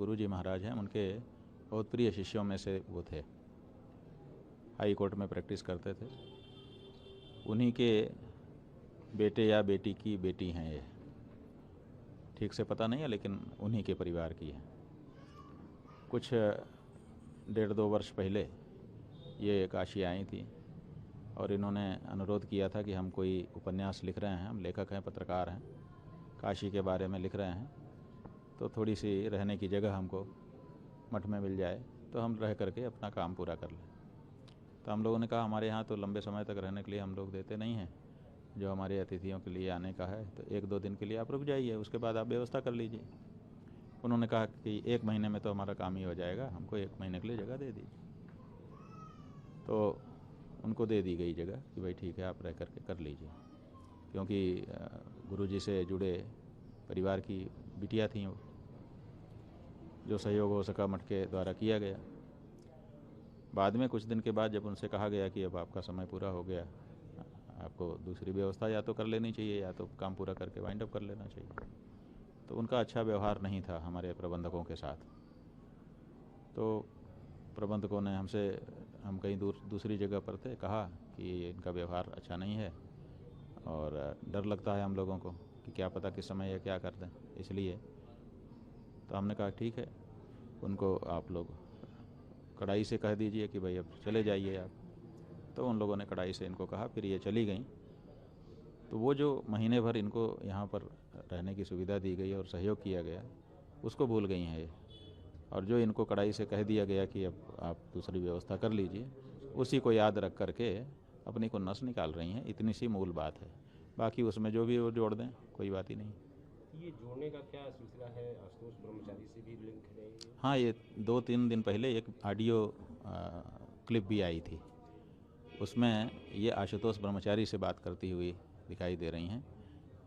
गुरुजी महाराज हैं, उनके बहुत प्रिय शिष्यों में से वो थे। हाई कोर्ट में प्रैक्टिस करते थे। उन्हीं के बेटे या बेटी की बेटी हैं ये, ठीक से पता नहीं है, लेकिन उन्हीं के परिवार की है। कुछ 1.5-2 वर्ष पहले ये काशी आई थी और इन्होंने अनुरोध किया था कि हम कोई उपन्यास लिख रहे हैं, हम लेखक हैं, पत्रकार हैं, काशी के बारे में लिख रहे हैं, तो थोड़ी सी रहने की जगह हमको मठ में मिल जाए तो हम रह करके अपना काम पूरा कर लें। तो हम लोगों ने कहा हमारे यहाँ तो लंबे समय तक रहने के लिए हम लोग देते नहीं हैं, जो हमारे अतिथियों के लिए आने का है तो 1-2 दिन के लिए आप रुक जाइए, उसके बाद आप व्यवस्था कर लीजिए। उन्होंने कहा कि 1 महीने में तो हमारा काम ही हो जाएगा, हमको 1 महीने के लिए जगह दे दीजिए। तो उनको दे दी गई जगह कि भाई ठीक है, आप रह करके कर लीजिए, क्योंकि गुरुजी से जुड़े परिवार की बिटिया थी वो, जो सहयोग हो सका मठ के द्वारा किया गया। बाद में कुछ दिन के बाद जब उनसे कहा गया कि अब आपका समय पूरा हो गया, आपको दूसरी व्यवस्था या तो कर लेनी चाहिए या तो काम पूरा करके वाइंड अप कर लेना चाहिए, तो उनका अच्छा व्यवहार नहीं था हमारे प्रबंधकों के साथ। तो प्रबंधकों ने हमसे, हम कहीं दूसरी जगह पर थे, कहा कि इनका व्यवहार अच्छा नहीं है और डर लगता है हम लोगों को कि क्या पता किस समय ये क्या कर दें, इसलिए। तो हमने कहा ठीक है, उनको आप लोग कड़ाई से कह दीजिए कि भाई अब चले जाइए आप। तो उन लोगों ने कड़ाई से इनको कहा, फिर ये चली गई। तो वो जो महीने भर इनको यहाँ पर रहने की सुविधा दी गई और सहयोग किया गया, उसको भूल गई हैं ये। और जो इनको कड़ाई से कह दिया गया कि अब आप दूसरी व्यवस्था कर लीजिए, उसी को याद रख करके अपनी को नस निकाल रही हैं। इतनी सी मूल बात है, बाकी उसमें जो भी वो जोड़ दें कोई बात ही नहीं। ये जोड़ने का क्या सिलसिला है? आशुतोष ब्रह्मचारी से भी लिंक है? हाँ, ये 2-3 दिन पहले एक ऑडियो क्लिप भी आई थी, उसमें ये आशुतोष ब्रह्मचारी से बात करती हुई दिखाई दे रही हैं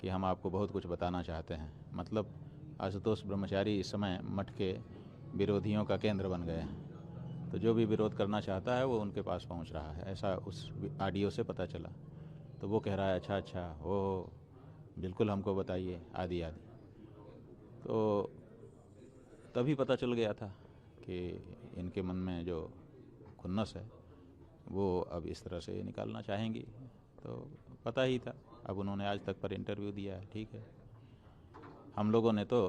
कि हम आपको बहुत कुछ बताना चाहते हैं। मतलब आशुतोष ब्रह्मचारी इस समय मठ के विरोधियों का केंद्र बन गए हैं, तो जो भी विरोध करना चाहता है वो उनके पास पहुंच रहा है, ऐसा उस ऑडियो से पता चला। तो वो कह रहा है अच्छा अच्छा, हो बिल्कुल हमको बताइए, आदि आदि। तो तभी पता चल गया था कि इनके मन में जो खुन्नस है वो अब इस तरह से निकालना चाहेंगी, तो पता ही था। अब उन्होंने आज तक पर इंटरव्यू दिया है, ठीक है। हम लोगों ने तो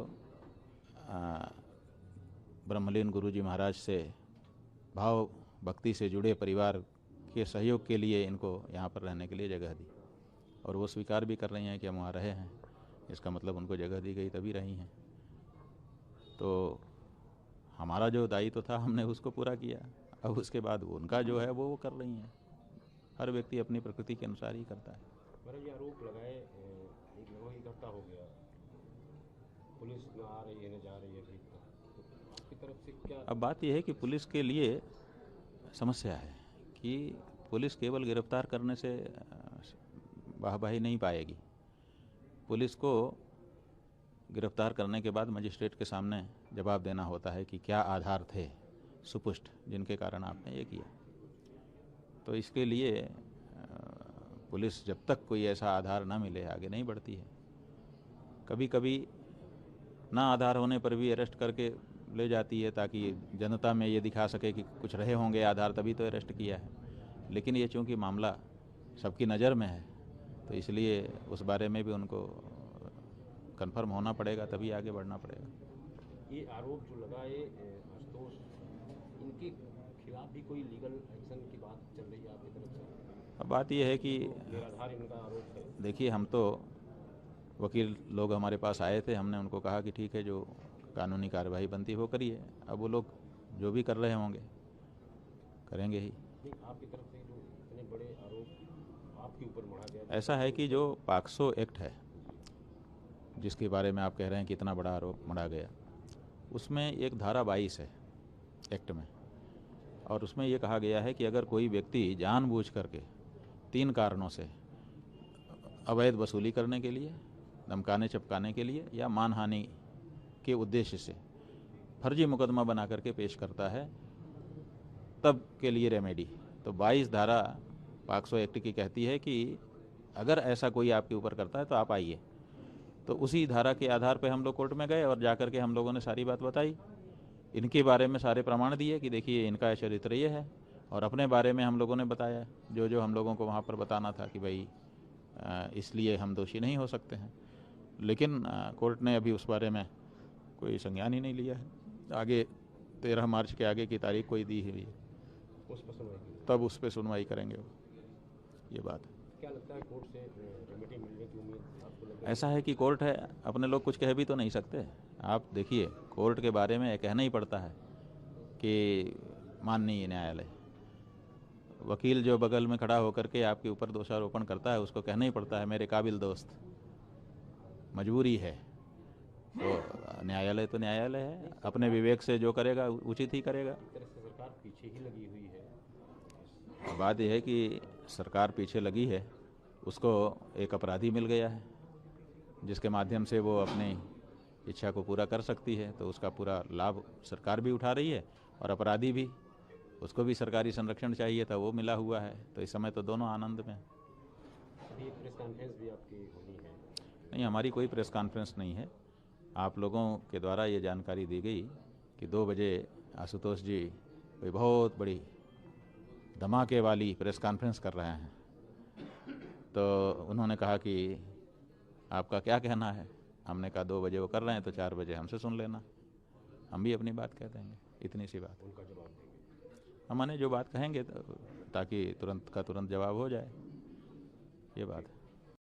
ब्रह्मलीन गुरुजी महाराज से भाव भक्ति से जुड़े परिवार के सहयोग के लिए इनको यहाँ पर रहने के लिए जगह दी, और वो स्वीकार भी कर रही हैं कि हम वहाँ रहे हैं, इसका मतलब उनको जगह दी गई तभी रही हैं। तो हमारा जो दायित्व था हमने उसको पूरा किया, अब उसके बाद उनका जो है वो कर रही हैं। हर व्यक्ति अपनी प्रकृति के अनुसार ही करता है। महाराज, ये आरोप लगाए एक लगभग इकट्ठा हो गया, पुलिस न आ रही है न जा रही है अभी तक, तो आपकी तरफ से क्या? अब बात यह है कि पुलिस के लिए समस्या है कि पुलिस केवल गिरफ्तार करने से वाहवाही नहीं पाएगी। पुलिस को गिरफ्तार करने के बाद मजिस्ट्रेट के सामने जवाब देना होता है कि क्या आधार थे सुपुष्ट जिनके कारण आपने ये किया। तो इसके लिए पुलिस जब तक कोई ऐसा आधार ना मिले आगे नहीं बढ़ती है। कभी कभी ना आधार होने पर भी अरेस्ट करके ले जाती है, ताकि जनता में ये दिखा सके कि कुछ रहे होंगे आधार तभी तो अरेस्ट किया है। लेकिन ये चूँकि मामला सबकी नज़र में है, तो इसलिए उस बारे में भी उनको कंफर्म होना पड़ेगा, तभी आगे बढ़ना पड़ेगा। ये आरोप जो लगाए आशुतोष, इनके खिलाफ भी कोई लीगल एक्शन की बात चल रही है आपकी तरफ से? अब बात यह है कि निराधार इनका आरोप है। देखिए, हम तो वकील लोग हमारे पास आए थे, हमने उनको कहा कि ठीक है, जो कानूनी कार्यवाही बनती वो करिए। अब वो लोग जो भी कर रहे होंगे करेंगे ही। नहीं, आपकी तरफ से जो इतने बड़े आरोप आपके ऊपर मढ़ा गया, ऐसा है कि जो पॉक्सो एक्ट है जिसके बारे में आप कह रहे हैं कि इतना बड़ा आरोप मढ़ा गया, उसमें एक धारा 22 है एक्ट में, और उसमें ये कहा गया है कि अगर कोई व्यक्ति जानबूझ करके 3 कारणों से अवैध वसूली करने के लिए, धमकाने चपकाने के लिए या मानहानि के उद्देश्य से फर्जी मुकदमा बना करके पेश करता है, तब के लिए रेमेडी। तो 22 धारा पॉक्सो एक्ट की कहती है कि अगर ऐसा कोई आपके ऊपर करता है तो आप आइए। तो उसी धारा के आधार पर हम लोग कोर्ट में गए और जाकर के हम लोगों ने सारी बात बताई इनके बारे में सारे प्रमाण दिए कि देखिए इनका चरित्र ये है, और अपने बारे में हम लोगों ने बताया जो जो हम लोगों को वहाँ पर बताना था कि भाई इसलिए हम दोषी नहीं हो सकते हैं। लेकिन कोर्ट ने अभी उस बारे में कोई संज्ञान ही नहीं लिया है। आगे 13 मार्च के आगे की तारीख कोई दी हुई है, उस पर सुनवाई की। तब उस पर सुनवाई करेंगे वो, ये बात है। क्या लगता है कोर्ट से रेमेडी मिलने की उम्मीद आपको लग रही है? ऐसा है कि कोर्ट है, अपने लोग कुछ कह भी तो नहीं सकते। आप देखिए कोर्ट के बारे में कहना ही पड़ता है कि माननीय न्यायालय, वकील जो बगल में खड़ा होकर के आपके ऊपर दोषारोपण करता है उसको कहना ही पड़ता है मेरे काबिल दोस्त, मजबूरी है। तो न्यायालय तो न्यायालय है, अपने विवेक से जो करेगा उचित ही करेगा। एक तरह से सरकार पीछे ही लगी हुई है। बात यह है कि सरकार पीछे लगी है, उसको एक अपराधी मिल गया है जिसके माध्यम से वो अपनी इच्छा को पूरा कर सकती है, तो उसका पूरा लाभ सरकार भी उठा रही है और अपराधी भी, उसको भी सरकारी संरक्षण चाहिए था, वो मिला हुआ है। तो इस समय तो दोनों आनंद में। अभी एक प्रेस कॉन्फ्रेंस भी आपकी होनी है। नहीं, हमारी कोई प्रेस कॉन्फ्रेंस नहीं है। आप लोगों के द्वारा ये जानकारी दी गई कि 2 बजे आशुतोष जी कोई बहुत बड़ी धमाके वाली प्रेस कॉन्फ्रेंस कर रहे हैं, तो उन्होंने कहा कि आपका क्या कहना है। हमने कहा 2 बजे वो कर रहे हैं तो 4 बजे हमसे सुन लेना, हम भी अपनी बात कह देंगे, इतनी सी बात। उनका जवाब देंगे। हमने जो बात कहेंगे ताकि तुरंत का तुरंत जवाब हो जाए, ये बात है।